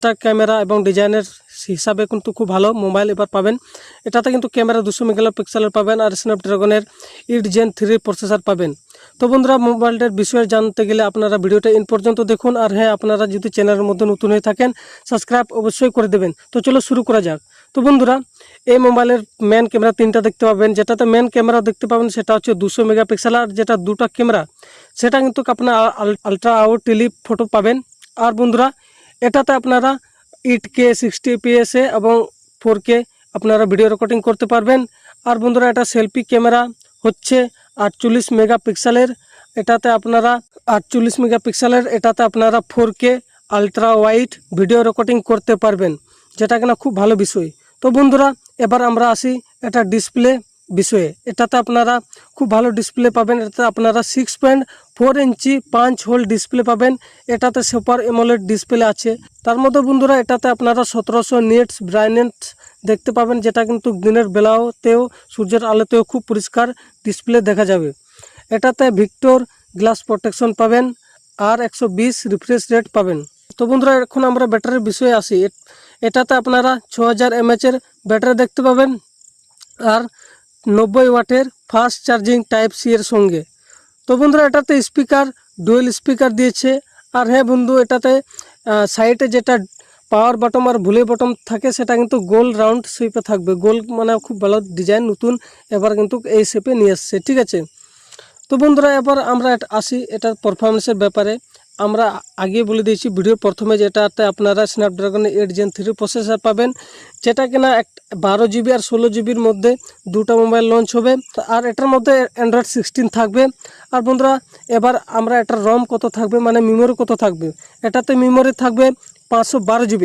সাইজটা ক্যামেরা এবং ডিজাইনের হিসাবে কিন্তু খুব ভালো মোবাইল এবার পাবেন। এটাতে কিন্তু ক্যামেরা 200 মেগাপিক্সেলের পাবেন আর স্ন্যাপড্রাগনের 8 Gen 3 প্রসেসর পাবেন। তো বন্ধুরা, মোবাইলটার বিষয়ে জানতে গেলে আপনারা ভিডিওটা ইন পর্যন্ত দেখুন। আর হ্যাঁ, আপনারা যদি চ্যানেলের মধ্যে নতুন হয়ে থাকেন সাবস্ক্রাইব অবশ্যই করে দেবেন। তো চলো শুরু করা যাক। তো বন্ধুরা, এই মোবাইলের মেন ক্যামেরা 3টা দেখতে পাবেন। যেটাতে মেন ক্যামেরা দেখতে পাবেন সেটা হচ্ছে 200 মেগাপিক্সেল, আর যেটা দুটা ক্যামেরা সেটা কিন্তু আপনার আলট্রা আউট টেলিফটো পাবেন। আর বন্ধুরা, এটাতে আপনারা 8K 60 fps এবং 4K আপনারা ভিডিও রেকর্ডিং করতে পারবেন। আর বন্ধুরা, এটা সেলফি ক্যামেরা হচ্ছে 48 মেগাপিক্সেলের। এটাতে আপনারা 48 মেগাপিক্সেলের এটাতে আপনারা 4K ultra wide video recording করতে পারবেন, যেটা কিনা খুব ভালো বিষয়। তো বন্ধুরা, এবার আমরা আসি এটা ডিসপ্লে বিষয়ে। এটাতে আপনারা খুব ভালো ডিসপ্লে পাবেন। এটাতে আপনারা 6.4 ইঞ্চি 5 হোল ডিসপ্লে পাবেন। এটাতে সুপার অ্যামোলেড ডিসপ্লে আছে। তার মধ্যে বন্ধুরা, এটাতে আপনারা 1700 নিটস ব্রাইটনেস দেখতে পাবেন, যেটা কিন্তু দিনের বেলাতেও সূর্যের আলোতেও খুব পরিষ্কার ডিসপ্লে দেখা যাবে। এটাতে ভিক্টর গ্লাস প্রোটেকশন পাবেন আর 120 রিফ্রেশ রেট পাবেন। তো বন্ধুরা, এখন আমরা ব্যাটারির বিষয়ে আসি। এটাতে আপনারা 6000 mAh ব্যাটারি দেখতে পাবেন আর 90 ওয়াটের ফাস্ট চার্জিং টাইপ সি এর সঙ্গে। তো বন্ধুরা, এটাতে স্পিকার ডুয়েল স্পিকার দিয়েছে। আর হ্যাঁ বন্ধু, এটাতে সাইডে যেটা পাওয়ার বাটন আর ভুলে বাটন থাকে সেটা কিন্তু গোল রাউন্ড শেপে থাকবে। গোল মানে খুব ভালো ডিজাইন, নতুন এবার কিন্তু এই শেপে নিয়ে আসছে, ঠিক আছে। তো বন্ধুরা, এবার আমরা আসি এটার পারফরমেন্সের ব্যাপারে। আমরা আগে বলে দিয়েছি ভিডিওর প্রথমে, যেটাতে আপনারা স্ন্যাপড্রাগনের 8 Gen 3 প্রসেসর পাবেন, যেটা কিনা 12 GB আর 16 GBর মধ্যে দুটো মোবাইল লঞ্চ হবে। আর এটার মধ্যে অ্যান্ড্রয়েড 16 থাকবে। আর বন্ধুরা, এবার আমরা এটার রম কত থাকবে মানে মেমোরি কত থাকবে। এটাতে মেমোরি থাকবে 512 GB।